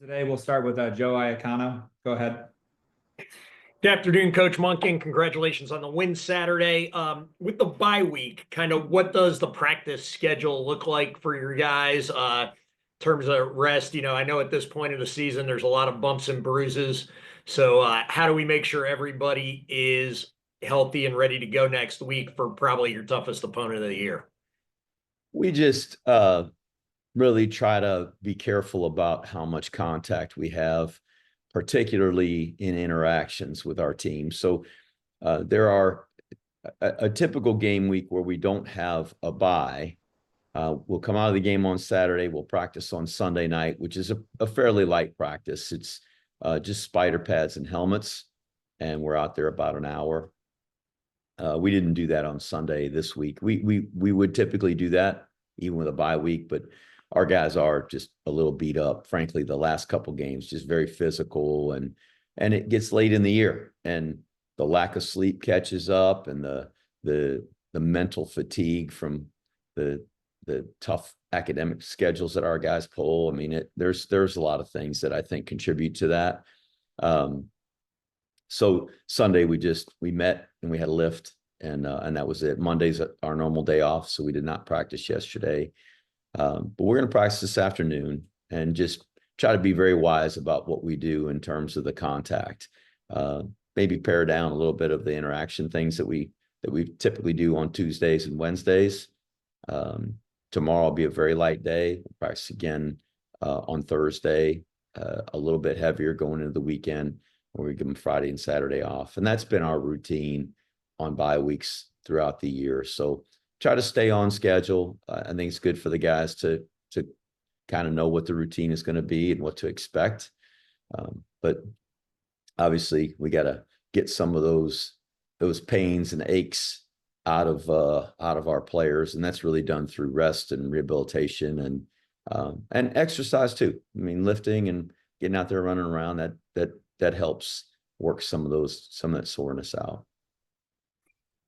Today we'll start with Joe Iacano. Go ahead. Good afternoon, Coach Monken. Congratulations on the win Saturday. With the bye week, kind of what does the practice schedule look like for your guys in terms of rest? I know at this point of the season, there's a lot of bumps and bruises. So how do we make sure everybody is healthy and ready to go next week for probably your toughest opponent of the year? We just really try to be careful about how much contact we have, particularly in interactions with our team. So there are a typical game week where we don't have a bye. We'll come out of the game on Saturday. We'll practice on Sunday night, which is a fairly light practice. It's just spider pads and helmets, and we're out there about an hour. We didn't do that on Sunday this week. We would typically do that even with a bye week, but our guys are just a little beat up. Frankly, the last couple games, just very physical, and it gets late in the year, and the lack of sleep catches up, and the mental fatigue from the tough academic schedules that our guys pull. I mean, there's a lot of things that I think contribute to that. So Sunday we met and we had a lift, and that was it. Monday's our normal day off, so we did not practice yesterday. But we're going to practice this afternoon and just try to be very wise about what we do in terms of the contact. Maybe pare down a little bit of the interaction things that we typically do on Tuesdays and Wednesdays. Tomorrow will be a very light day. We'll practice again on Thursday, a little bit heavier going into the weekend, where we give them Friday and Saturday off. And that's been our routine on bye weeks throughout the year. So try to stay on schedule. I think it's good for the guys to kind of know what the routine is going to be and what to expect. But obviously we got to get some of those pains and aches out of our players, and that's really done through rest and rehabilitation and exercise too. I mean, lifting and getting out there running around, that helps work some of that soreness out.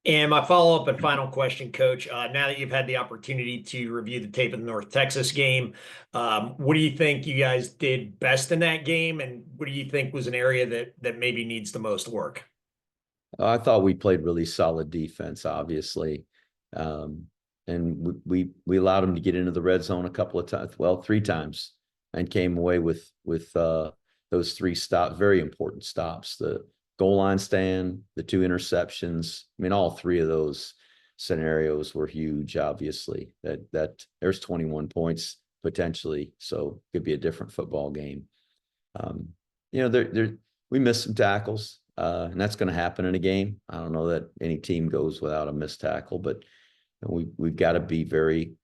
And my follow-up and final question, Coach, now that you've had the opportunity to review the tape of the North Texas game, what do you think you guys did best in that game? And what do you think was an area that maybe needs the most work? I thought we played really solid defense, obviously. And we allowed them to get into the red zone a couple of times, well, 3 times, and came away with those 3 stops, very important stops. The goal line stand, the 2 interceptions. I mean, all 3 of those scenarios were huge, obviously. That there's 21 points potentially, so it could be a different football game. We missed some tackles, and that's going to happen in a game. I don't know that any team goes without a missed tackle, but we've got to be very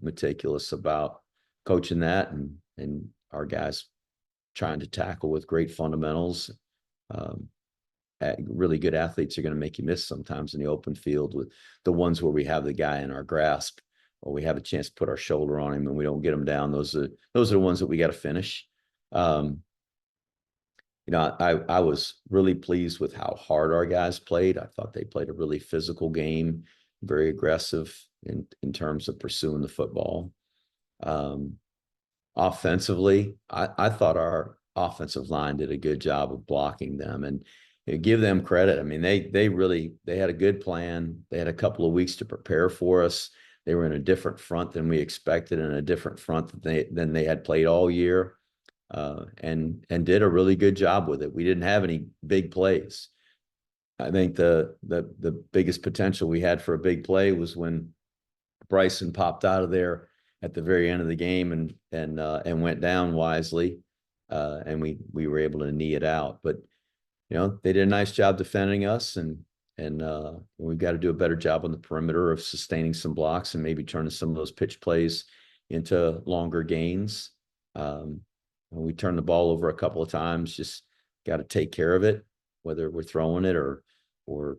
meticulous about coaching that, and our guys trying to tackle with great fundamentals. Really good athletes are going to make you miss sometimes in the open field, with the ones where we have the guy in our grasp, or we have a chance to put our shoulder on him and we don't get him down. Those are the ones that we got to finish. I was really pleased with how hard our guys played. I thought they played a really physical game, very aggressive in terms of pursuing the football. Offensively, I thought our offensive line did a good job of blocking them, and give them credit. I mean, they had a good plan. They had a couple of weeks to prepare for us. They were in a different front than we expected, and a different front than they had played all year, and did a really good job with it. We didn't have any big plays. I think the biggest potential we had for a big play was when Bryson popped out of there at the very end of the game and went down wisely. And we were able to knee it out, but they did a nice job defending us, and we've got to do a better job on the perimeter of sustaining some blocks and maybe turning some of those pitch plays into longer gains. We turned the ball over a couple of times. Just got to take care of it, whether we're throwing it or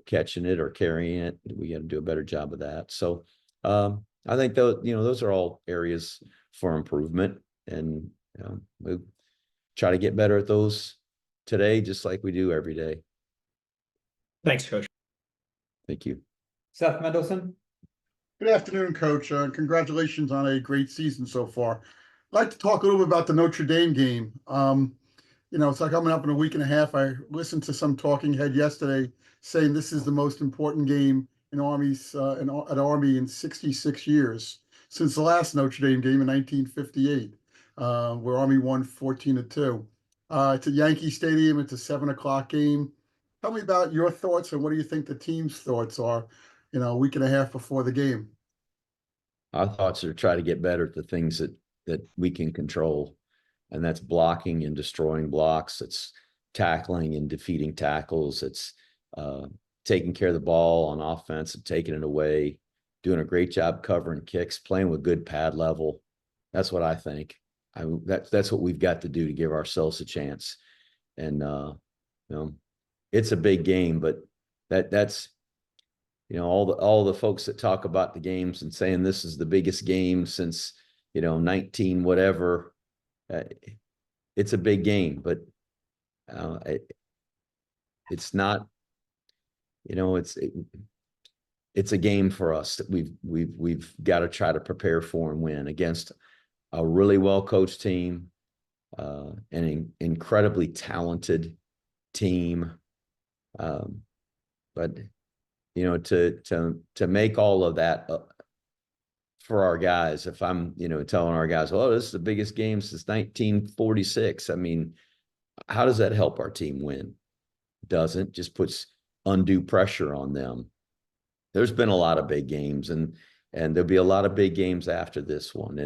catching it or carrying it. We got to do a better job of that. So I think those are all areas for improvement, and we try to get better at those today, just like we do every day. Thanks, Coach. Thank you. Seth Mendelson. Good afternoon, Coach. Congratulations on a great season so far. like to talk a little bit about the Notre Dame game. It's like coming up in a week and a half. I listened to some talking head yesterday saying this is the most important game in at Army in 66 years since the last Notre Dame game in 1958, where Army won 14-2. It's at Yankee Stadium. It's a 7 o'clock game. Tell me about your thoughts and what do you think the team's thoughts are, a week and a half before the game. Our thoughts are to try to get better at the things that we can control, and that's blocking and destroying blocks. It's tackling and defeating tackles. It's taking care of the ball on offense and taking it away, doing a great job covering kicks, playing with good pad level. That's what I think. That's what we've got to do to give ourselves a chance. And it's a big game, but that's all the folks that talk about the games and saying this is the biggest game since 19 whatever. It's a big game, but it's not. It's a game for us that we've got to try to prepare for and win against a really well coached team, an incredibly talented team, but to make all of that for our guys. If I'm telling our guys, oh, this is the biggest game since 1946. I mean, how does that help our team win? Doesn't. Just puts undue pressure on them. There's been a lot of big games, and there'll be a lot of big games after this one,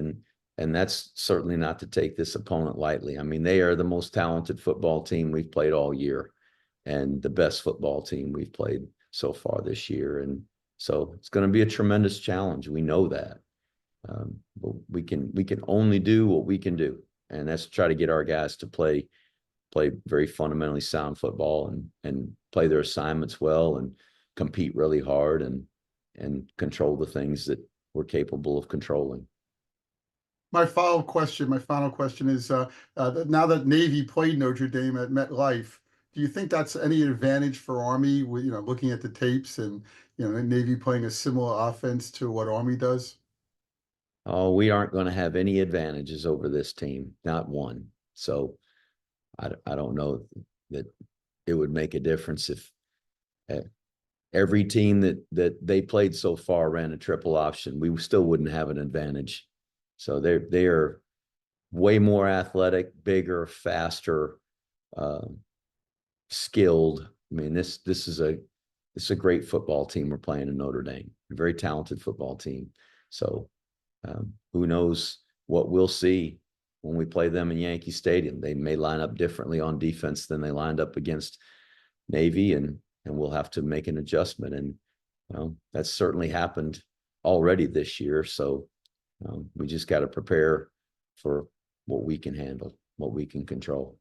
and that's certainly not to take this opponent lightly. I mean, they are the most talented football team we've played all year, and the best football team we've played so far this year, and so it's going to be a tremendous challenge. We know that, but we can only do what we can do, and that's try to get our guys to play very fundamentally sound football and play their assignments well and compete really hard and control the things that we're capable of controlling. My final question is, now that Navy played Notre Dame at MetLife, do you think that's any advantage for Army with, looking at the tapes and, Navy playing a similar offense to what Army does? Oh, we aren't going to have any advantages over this team, not one. So I don't know that it would make a difference if every team that they played so far ran a triple option. We still wouldn't have an advantage. So they are way more athletic, bigger, faster, skilled. I mean, this is a great football team we're playing in Notre Dame, a very talented football team. So who knows what we'll see when we play them in Yankee Stadium. They may line up differently on defense than they lined up against Navy, and we'll have to make an adjustment. And that's certainly happened already this year. So we just got to prepare for what we can handle, what we can control.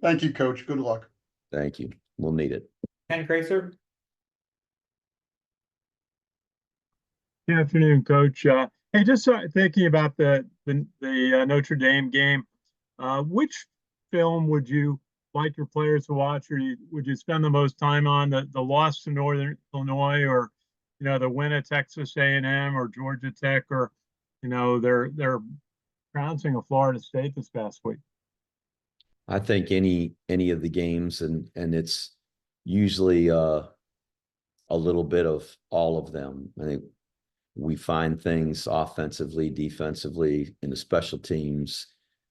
Thank you, Coach. Good luck. Thank you. We'll need it. Ken Kraser. Good afternoon, Coach. Hey, just thinking about the Notre Dame game, which film would you like your players to watch, or would you spend the most time on the loss to Northern Illinois, or the win at Texas A&M or Georgia Tech, or they're trouncing of Florida State this past week? I think any of the games, and it's usually a little bit of all of them. I think we find things offensively, defensively, in the special teams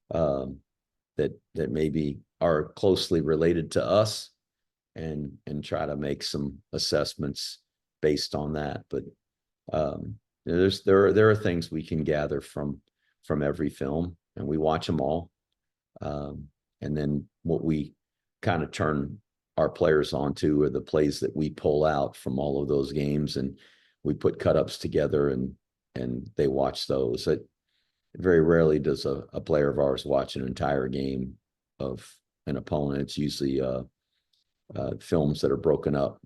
that maybe are closely related to us, and try to make some assessments based on that. But there are things we can gather from every film, and we watch them all. And then what we kind of turn our players onto are the plays that we pull out from all of those games, and we put cut-ups together and they watch those. It very rarely does a player of ours watch an entire game of an opponent. It's usually films that are broken up,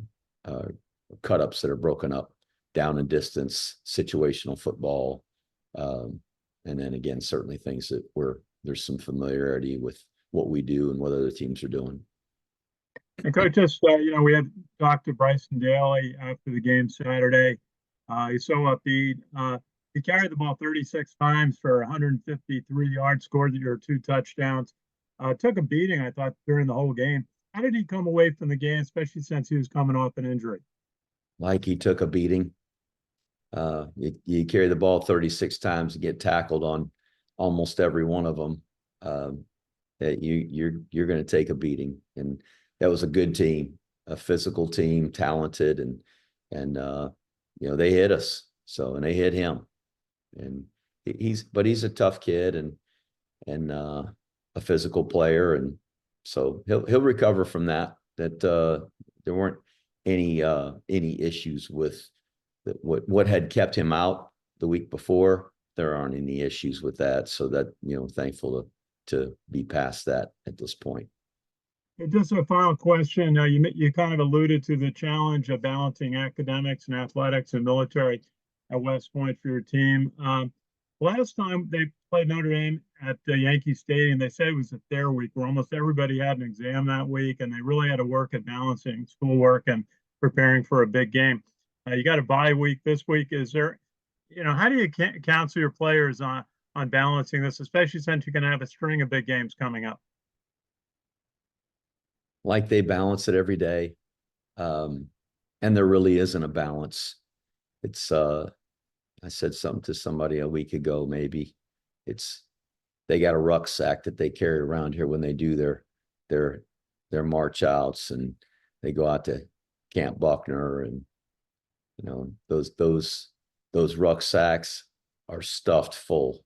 cut-ups that are broken up, down and distance, situational football. And then again, certainly things that there's some familiarity with what we do and what other teams are doing. And Coach, just we had Dr. Bryson Daly after the game Saturday. He's so upbeat. he carried the ball 36 times for 153 yards, scored your 2 touchdowns. Took a beating, I thought, during the whole game. How did he come away from the game, especially since he was coming off an injury? Like he took a beating. You carry the ball 36 times and get tackled on almost every one of them. That you're going to take a beating, and that was a good team, a physical team, talented, and they hit us. So, and they hit him, and he's a tough kid and a physical player, and so he'll recover from that. That there weren't any issues with what had kept him out the week before. There aren't any issues with that, so that thankful to be past that at this point. And just a final question. You kind of alluded to the challenge of balancing academics and athletics and military at West Point for your team. Last time they played Notre Dame at the Yankee Stadium, they said it was their week where almost everybody had an exam that week, and they really had to work at balancing schoolwork and preparing for a big game. You got a bye week this week. Is there, how do you counsel your players on balancing this, especially since you're going to have a string of big games coming up? Like they balance it every day. And there really isn't a balance. It's, I said something to somebody a week ago, maybe. They got a rucksack that they carry around here when they do their march outs, and they go out to Camp Buckner, and those rucksacks are stuffed full.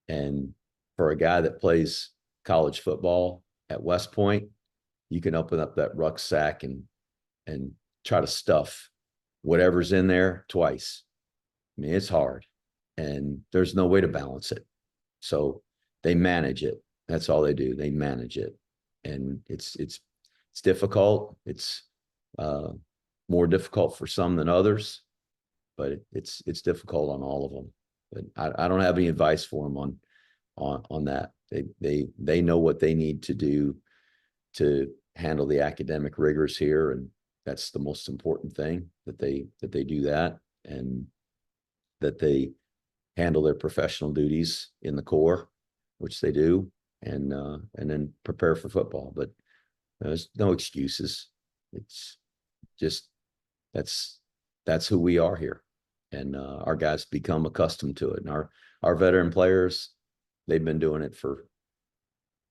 And for a guy that plays college football at West Point, you can open up that rucksack and try to stuff whatever's in there twice. I mean, it's hard, and there's no way to balance it. So they manage it. That's all they do. They manage it, and it's difficult. It's more difficult for some than others, but it's difficult on all of them. But I don't have any advice for them on that. They know what they need to do to handle the academic rigors here, and that's the most important thing, that they do that, and that they handle their professional duties in the Corps, which they do, and then prepare for football. But there's no excuses. It's just that's who we are here, and our guys become accustomed to it. And our veteran players, they've been doing it for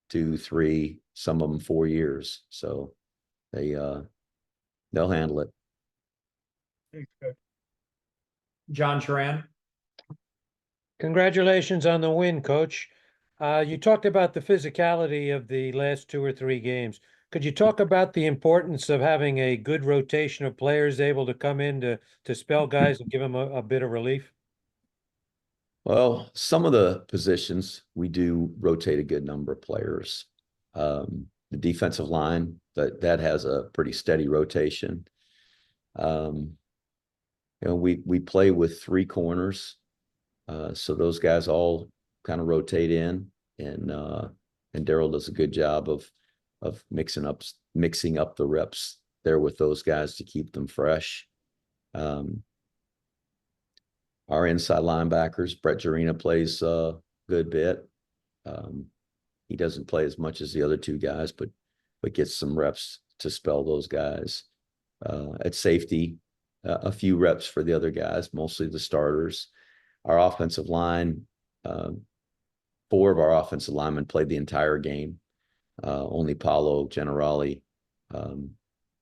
2, 3, some of them 4 years, so they'll handle it. Thanks, Coach. John Chuhran. Congratulations on the win, Coach. You talked about the physicality of the last 2 or 3 games. Could you talk about the importance of having a good rotation of players able to come in to spell guys and give them a bit of relief? Well, some of the positions we do rotate a good number of players. The defensive line, that has a pretty steady rotation. We play with 3 corners, so those guys all kind of rotate in, and Daryl does a good job of mixing up the reps there with those guys to keep them fresh. Our inside linebackers, Brett Jarena plays a good bit. He doesn't play as much as the other 2 guys, but gets some reps to spell those guys. At safety, a few reps for the other guys, mostly the starters. Our offensive line, 4 of our offensive linemen played the entire game. Only Paulo Generali,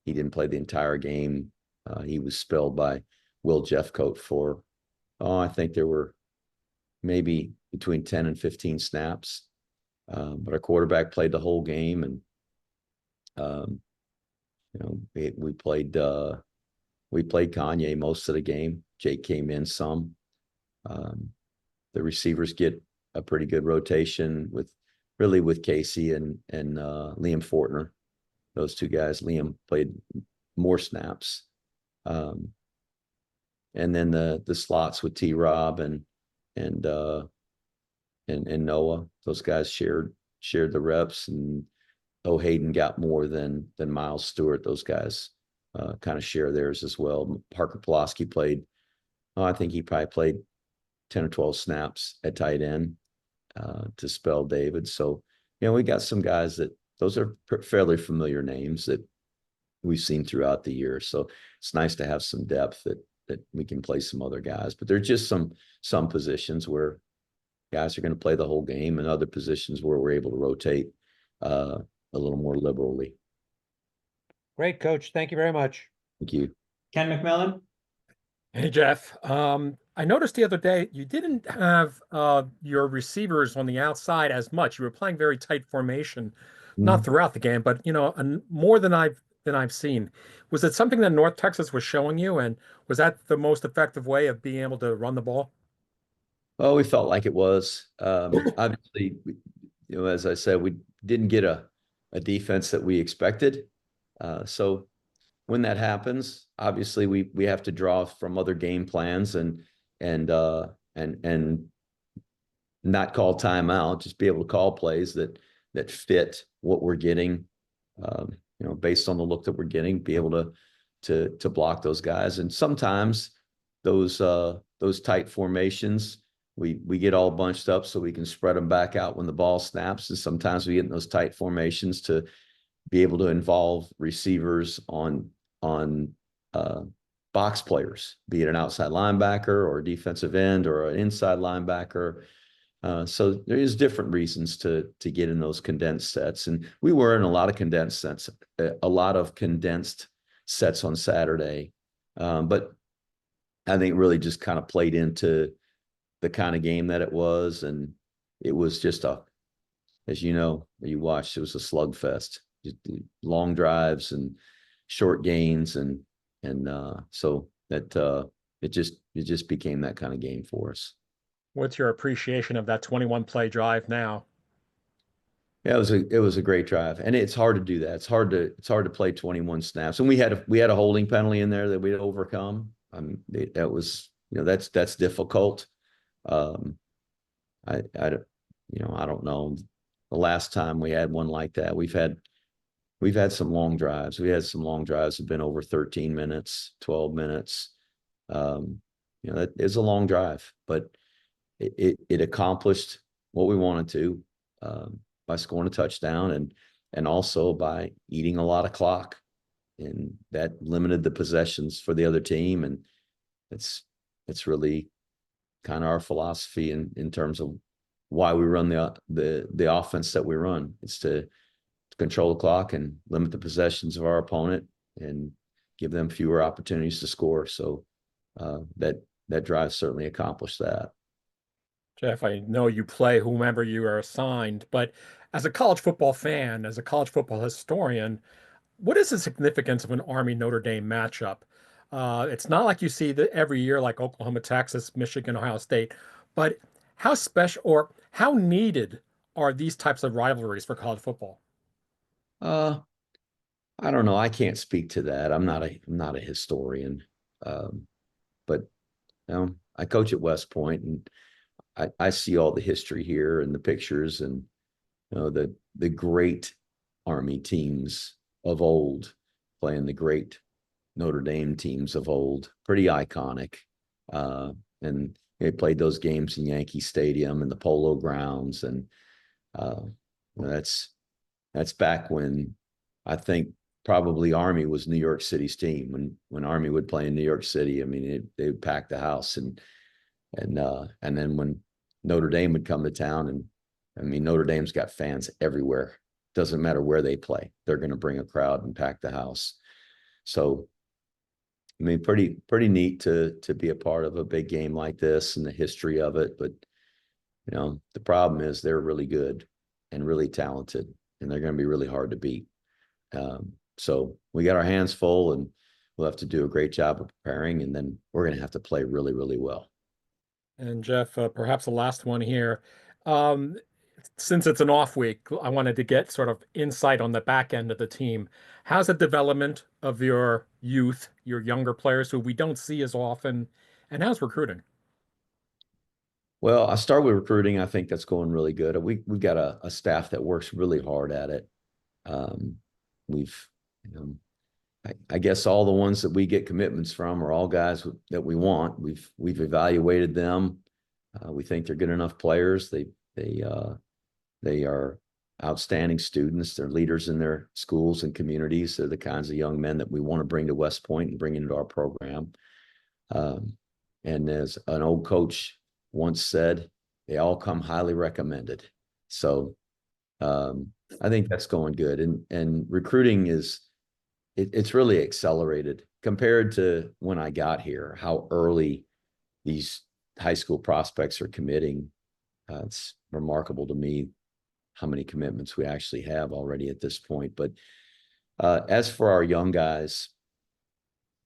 he didn't play the entire game. He was spelled by Will Jeffcoat for, I think there were maybe between 10 and 15 snaps. But our quarterback played the whole game, and we played Kanye most of the game. Jake came in some. The receivers get a pretty good rotation with Casey and Liam Fortner. Those 2 guys. Liam played more snaps. And then the slots with T-Rob and Noah. Those guys shared the reps, and Hayden got more than Miles Stewart. Those guys kind of share theirs as well. Parker Pulaski played, I think he probably played 10 or 12 snaps at tight end to spell David. So, we got some guys that those are fairly familiar names that we've seen throughout the year. So it's nice to have some depth that we can play some other guys. But there's just some positions where guys are going to play the whole game, and other positions where we're able to rotate a little more liberally. Great, Coach. Thank you very much. Thank you. Ken McMillan? Hey, Jeff. I noticed the other day you didn't have your receivers on the outside as much. You were playing very tight formation, not throughout the game, but more than I've seen. Was it something that North Texas was showing you, and was that the most effective way of being able to run the ball? Well, we felt like it was. Obviously, as I said, we didn't get a defense that we expected. So when that happens, obviously we have to draw from other game plans and not call timeout, just be able to call plays that fit what we're getting, based on the look that we're getting, be able to block those guys. And sometimes those tight formations, we get all bunched up so we can spread them back out when the ball snaps. And sometimes we get in those tight formations to be able to involve receivers on box players, be it an outside linebacker or a defensive end or an inside linebacker. So there is different reasons to get in those condensed sets. And we were in a lot of condensed sets on Saturday. But I think really just kind of played into the kind of game that it was. And it was just as you watched, it was a slugfest, just long drives and short gains. And so that it just became that kind of game for us. What's your appreciation of that 21 play drive now? Yeah, it was a great drive, and it's hard to do that. It's hard to play 21 snaps, and we had a holding penalty in there that we had overcome. That was that's difficult. I don't know the last time we had one like that. We've had some long drives. We had some long drives that have been over 13 minutes, 12 minutes. That is a long drive, but it accomplished what we wanted to by scoring a touchdown and also by eating a lot of clock, and that limited the possessions for the other team. And it's really kind of our philosophy in terms of why we run the offense that we run. It's to control the clock and limit the possessions of our opponent and give them fewer opportunities to score. So that drive certainly accomplished that. Jeff, I know you play whomever you are assigned, but as a college football fan, as a college football historian, what is the significance of an Army Notre Dame matchup? It's not like you see that every year, like Oklahoma, Texas, Michigan, Ohio State, but how special or how needed are these types of rivalries for college football? I don't know. I can't speak to that. I'm not a historian, but I coach at West Point, and I see all the history here and the pictures, and the great Army teams of old playing the great Notre Dame teams of old. Pretty iconic, and they played those games in Yankee Stadium and the Polo Grounds, and that's back when I think probably Army was New York City's team. When Army would play in New York City, I mean, they would pack the house, and then when Notre Dame would come to town, and I mean, Notre Dame's got fans everywhere. Doesn't matter where they play, they're going to bring a crowd and pack the house. So, I mean, pretty neat to be a part of a big game like this and the history of it. But the problem is they're really good and really talented, and they're going to be really hard to beat. So we got our hands full, and we'll have to do a great job of preparing, and then we're going to have to play really, really well. And Jeff, perhaps the last one here. Since it's an off week, I wanted to get sort of insight on the back end of the team. How's the development of your youth, your younger players who we don't see as often, and how's recruiting? Well, I start with recruiting. I think that's going really good. We've got a staff that works really hard at it. I guess all the ones that we get commitments from are all guys that we want. We've evaluated them. We think they're good enough players. They are outstanding students. They're leaders in their schools and communities. They're the kinds of young men that we want to bring to West Point and bring into our program. And as an old coach once said, they all come highly recommended. So I think that's going good. And recruiting it's really accelerated compared to when I got here, how early these high school prospects are committing. It's remarkable to me how many commitments we actually have already at this point. But as for our young guys,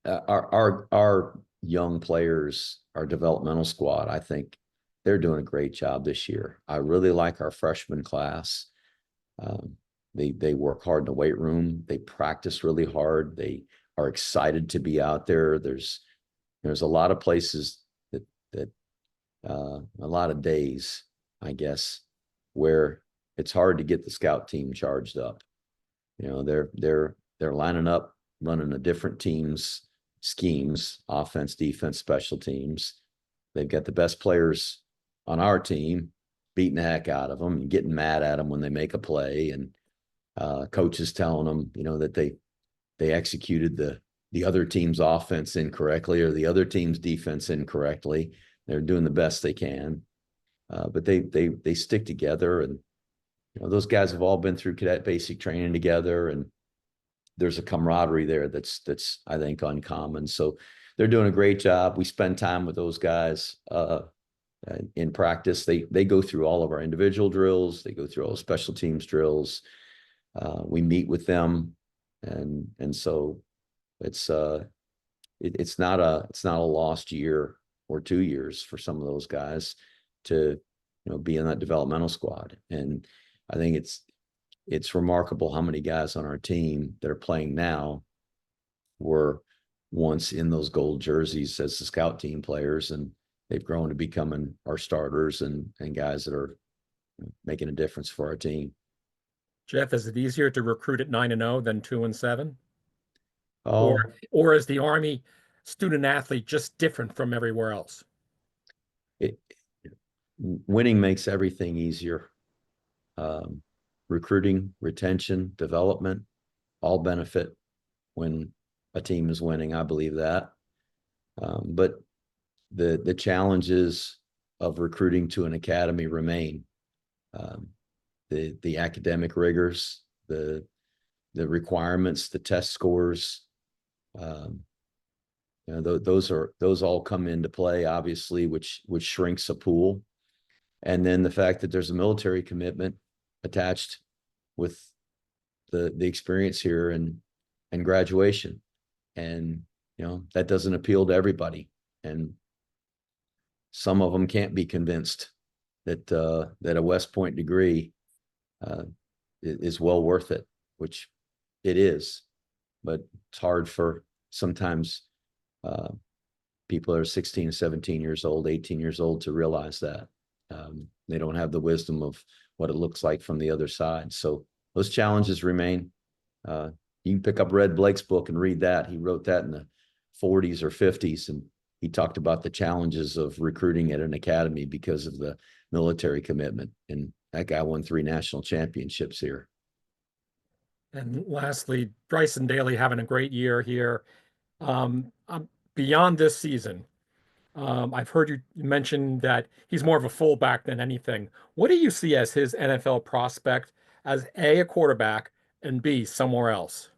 our young players, our developmental squad, I think they're doing a great job this year. I really like our freshman class. They work hard in the weight room. They practice really hard. They are excited to be out there. There's a lot of places that a lot of days, I guess, where it's hard to get the scout team charged up. You know, they're lining up, running a different team's schemes, offense, defense, special teams. They've got the best players on our team, beating the heck out of them and getting mad at them when they make a play. And coaches telling them, you know, that they executed the other team's offense incorrectly or the other team's defense incorrectly. They're doing the best they can, but they stick together. And you know, those guys have all been through cadet basic training together, and there's a camaraderie there that's I think uncommon. So they're doing a great job. We spend time with those guys in practice. They go through all of our individual drills. They go through all the special teams drills. We meet with them, and so it's not a lost year or 2 years for some of those guys to be in that developmental squad. And I think it's remarkable how many guys on our team that are playing now were once in those gold jerseys as the scout team players, and they've grown to becoming our starters and guys that are making a difference for our team. Jeff, is it easier to recruit at 9-0 than 2-7? Oh, Or is the Army student athlete just different from everywhere else? Winning makes everything easier. Recruiting, retention, development, all benefit when a team is winning. I believe that. But the challenges of recruiting to an academy remain. The academic rigors, the requirements, the test scores, those all come into play, obviously, which shrinks a pool. And then the fact that there's a military commitment attached with the experience here and graduation. And, that doesn't appeal to everybody. And some of them can't be convinced that a West Point degree is well worth it, which it is. But it's hard for sometimes people that are 16, 17 years old, 18 years old to realize that. They don't have the wisdom of what it looks like from the other side. So those challenges remain. You can pick up Red Blake's book and read that. He wrote that in the 40s or 50s, and he talked about the challenges of recruiting at an academy because of the military commitment. And that guy won 3 national championships here. And lastly, Bryson Daly having a great year here. Beyond this season, I've heard you mention that he's more of a fullback than anything. What do you see as his NFL prospect as A, a quarterback, and B, somewhere else?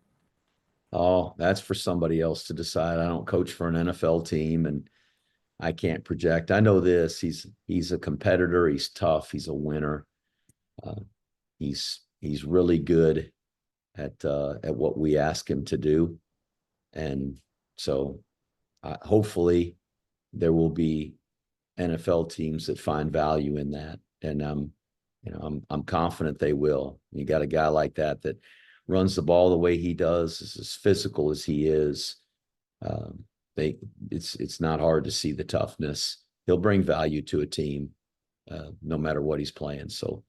Oh, that's for somebody else to decide. I don't coach for an NFL team, and I can't project. I know this. He's a competitor. He's tough. He's a winner. He's really good at what we ask him to do, and so hopefully there will be NFL teams that find value in that, and I'm confident they will. You got a guy like that runs the ball the way he does, is as physical as he is. It's not hard to see the toughness. He'll bring value to a team, no matter what he's playing. So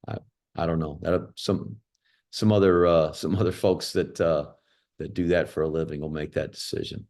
I don't know. Some other folks that do that for a living will make that decision.